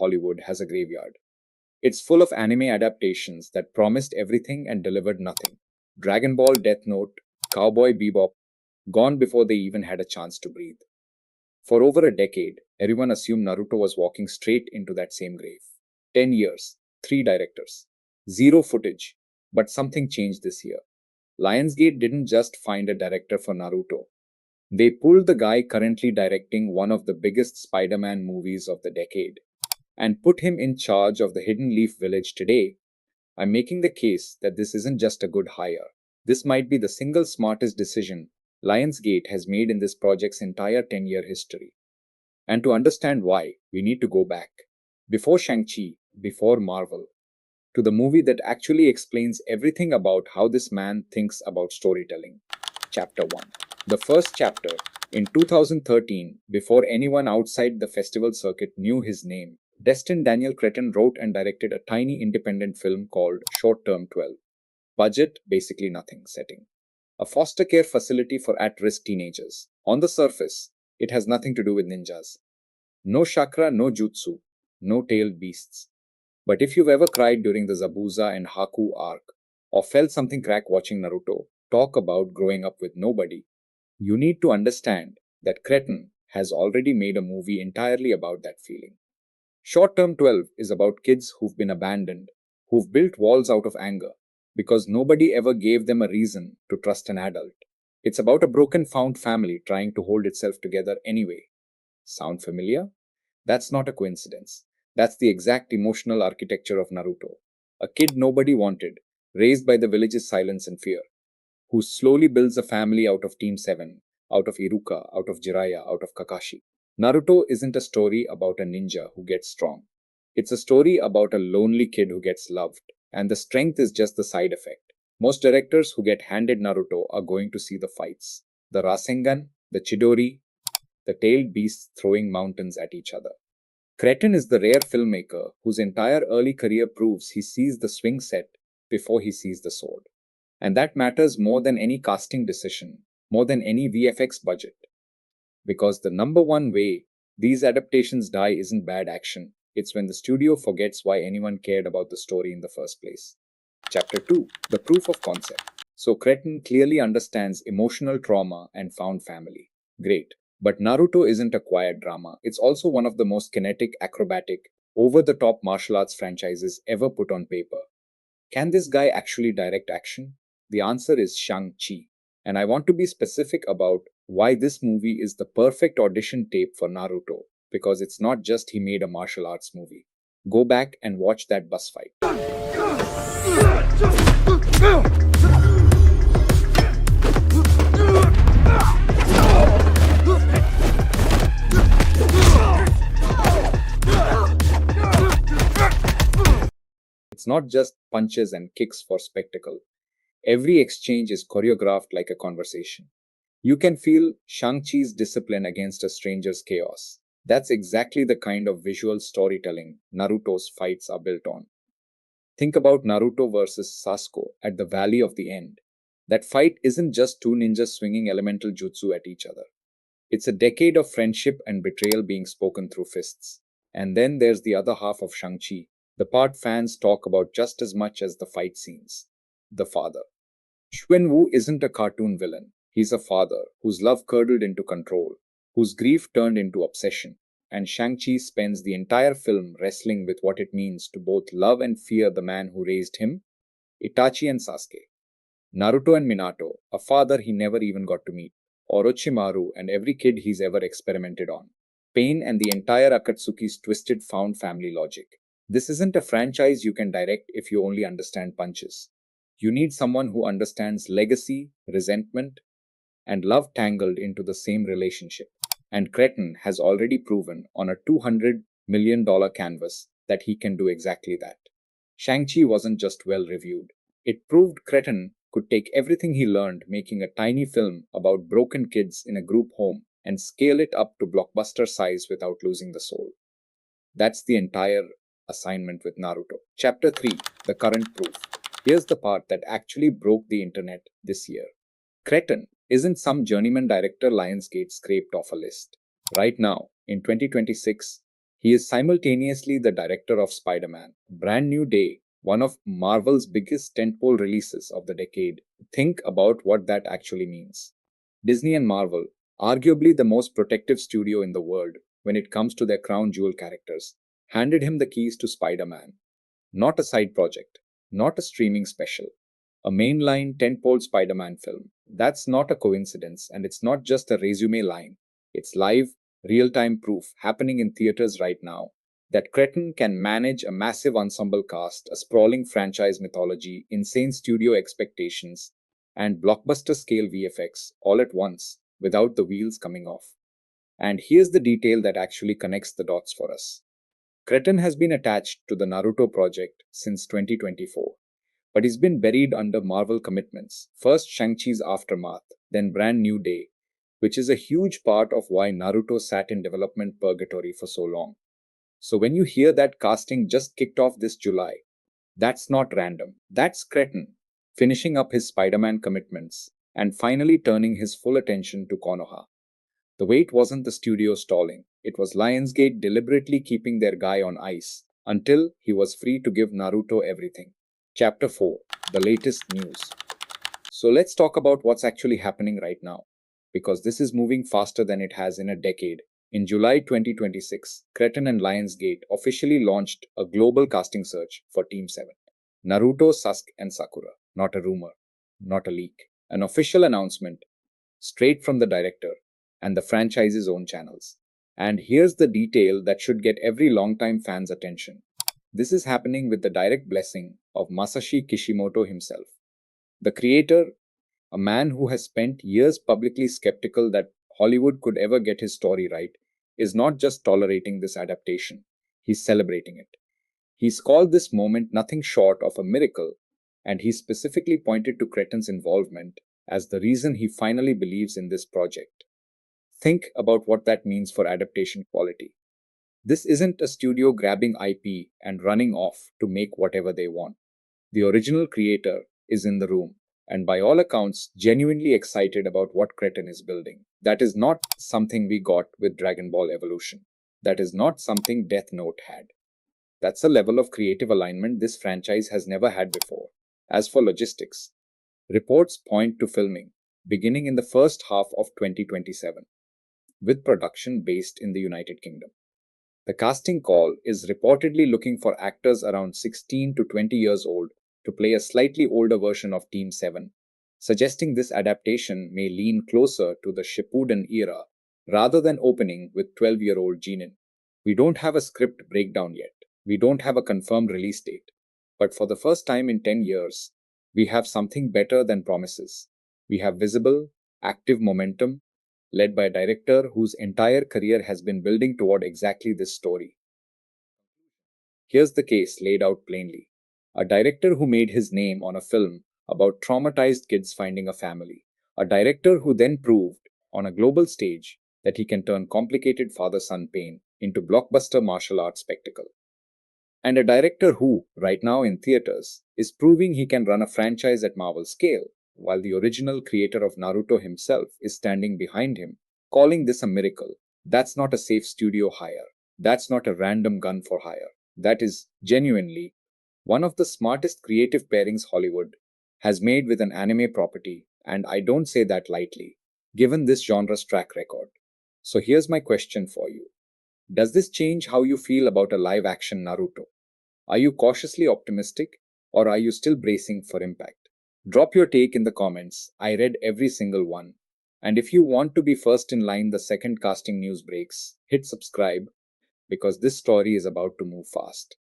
Hollywood has a graveyard. It's full of anime adaptations that promised everything and delivered nothing. Dragon Ball, Death Note, Cowboy Bebop, gone before they even had a chance to breathe. For over a decade, everyone assumed Naruto was walking straight into that same grave. 10 years, 3 directors, zero footage. But something changed this year. Lionsgate didn't just find a director for Naruto. They pulled the guy currently directing one of the biggest Spider Man movies of the decade and put him in charge of the Hidden Leaf Village today. I'm making the case that this isn't just a good hire. This might be the single smartest decision Lionsgate has made in this project's entire 10-year history. And to understand why, we need to go back. Before Shang-Chi, before Marvel, to the movie that actually explains everything about how this man thinks about storytelling. Chapter 1. The first chapter, in 2013, before anyone outside the festival circuit knew his name, Destin Daniel Cretton wrote and directed a tiny independent film called Short Term 12. Budget, basically nothing, setting. A foster care facility for at-risk teenagers. On the surface, it has nothing to do with ninjas. No chakra, no jutsu, no tailed beasts. But if you've ever cried during the Zabuza and Haku arc, or felt something crack watching Naruto talk about growing up with nobody, you need to understand that Cretton has already made a movie entirely about that feeling. Short Term 12 is about kids who've been abandoned, who've built walls out of anger, because nobody ever gave them a reason to trust an adult. It's about a broken found family trying to hold itself together anyway. Sound familiar? That's not a coincidence. That's the exact emotional architecture of Naruto. A kid nobody wanted, raised by the village's silence and fear, who slowly builds a family out of Team 7, out of Iruka, out of Jiraiya, out of Kakashi. Naruto isn't a story about a ninja who gets strong. It's a story about a lonely kid who gets loved, and the strength is just the side effect. Most directors who get handed Naruto are going to see the fights, the Rasengan, the Chidori, the tailed beasts throwing mountains at each other. Cretton is the rare filmmaker whose entire early career proves he sees the swing set before he sees the sword. And that matters more than any casting decision, more than any VFX budget. Because the number one way these adaptations die isn't bad action, it's when the studio forgets why anyone cared about the story in the first place. Chapter 2. The Proof of Concept. So Cretton clearly understands emotional trauma and found family. Great. But Naruto isn't a quiet drama. It's also one of the most kinetic, acrobatic, over-the-top martial arts franchises ever put on paper. Can this guy actually direct action? The answer is Shang-Chi. And I want to be specific about why this movie is the perfect audition tape for Naruto. Because it's not just he made a martial arts movie. Go back and watch that bus fight. It's not just punches and kicks for spectacle. Every exchange is choreographed like a conversation. You can feel Shang-Chi's discipline against a stranger's chaos. That's exactly the kind of visual storytelling Naruto's fights are built on. Think about Naruto versus Sasuke at the Valley of the End. That fight isn't just two ninjas swinging elemental jutsu at each other. It's a decade of friendship and betrayal being spoken through fists. And then there's the other half of Shang-Chi, the part fans talk about just as much as the fight scenes. The father. Xuanwu isn't a cartoon villain. He's a father whose love curdled into control, whose grief turned into obsession, and Shang-Chi spends the entire film wrestling with what it means to both love and fear the man who raised him, Itachi and Sasuke. Naruto and Minato, a father he never even got to meet, Orochimaru and every kid he's ever experimented on. Pain and the entire Akatsuki's twisted found family logic. This isn't a franchise you can direct if you only understand punches. You need someone who understands legacy, resentment, and love tangled into the same relationship. And Cretton has already proven on a $200 million canvas that he can do exactly that. Shang-Chi wasn't just well reviewed. It proved Cretton could take everything he learned making a tiny film about broken kids in a group home and scale it up to blockbuster size without losing the soul. That's the entire assignment with Naruto. Chapter 3. The Current Proof. Here's the part that actually broke the internet this year. Cretton isn't some journeyman director Lionsgate scraped off a list. Right now, in 2026, He is simultaneously the director of Spider-Man, Brand New Day, one of Marvel's biggest tentpole releases of the decade. Think about what that actually means. Disney and Marvel, arguably the most protective studio in the world when it comes to their crown jewel characters, handed him the keys to Spider-Man. Not a side project, not a streaming special, a mainline tentpole Spider Man film. That's not a coincidence, and it's not just a resume line. It's live, real time proof happening in theaters right now that Cretin can manage a massive ensemble cast, a sprawling franchise mythology, insane studio expectations, and blockbuster scale VFX all at once without the wheels coming off. And here's the detail that actually connects the dots for us. Cretin has been attached to the Naruto project since 2024, but he's been buried under Marvel commitments. First Shang-Chi's Aftermath, then Brand New Day, which is a huge part of why Naruto sat in development purgatory for so long. So when you hear that casting just kicked off this July, that's not random. That's Cretin finishing up his Spider-Man commitments and finally turning his full attention to Konoha. The wait wasn't the studio stalling, it was Lionsgate deliberately keeping their guy on ice until he was free to give Naruto everything. Chapter 4, the latest news. So let's talk about what's actually happening right now, because this is moving faster than it has in a decade. In July 2026, Cretin and Lionsgate officially launched a global casting search for Team 7. Naruto, Sasuke, and Sakura. Not a rumor, not a leak. An official announcement straight from the director and the franchise's own channels. And here's the detail that should get every longtime fan's attention. This is happening with the direct blessing of Masashi Kishimoto himself. The creator, a man who has spent years publicly skeptical that Hollywood could ever get his story right, is not just tolerating this adaptation, he's celebrating it. He's called this moment nothing short of a miracle, and he specifically pointed to Cretin's involvement as the reason he finally believes in this project. Think about what that means for adaptation quality. This isn't a studio grabbing IP and running off to make whatever they want. The original creator is in the room, and by all accounts, genuinely excited about what Cretin is building. That is not something we got with Dragon Ball Evolution. That is not something Death Note had. That's a level of creative alignment this franchise has never had before. As for logistics, reports point to filming beginning in the first half of 2027, with production based in the United Kingdom. The casting call is reportedly looking for actors around 16 to 20 years old to play a slightly older version of Team 7, suggesting this adaptation may lean closer to the Shippuden era rather than opening with 12-year-old Jinin. We don't have a script breakdown yet. We don't have a confirmed release date. But for the first time in 10 years, we have something better than promises. We have visible, active momentum led by a director whose entire career has been building toward exactly this story. Here's the case laid out plainly. A director who made his name on a film about traumatized kids finding a family. A director who then proved, on a global stage, that he can turn complicated father-son pain into blockbuster martial arts spectacle. And a director who, right now in theaters, is proving he can run a franchise at Marvel scale, while the original creator of Naruto himself is standing behind him, calling this a miracle. That's not a safe studio hire. That's not a random gun for hire. That is genuinely one of the smartest creative pairings Hollywood has made with an anime property, and I don't say that lightly, given this genre's track record. So here's my question for you. Does this change how you feel about a live action Naruto? Are you cautiously optimistic, or are you still bracing for impact? Drop your take in the comments. I read every single one. And if you want to be first in line the second casting news breaks, hit subscribe because this story is about to move fast.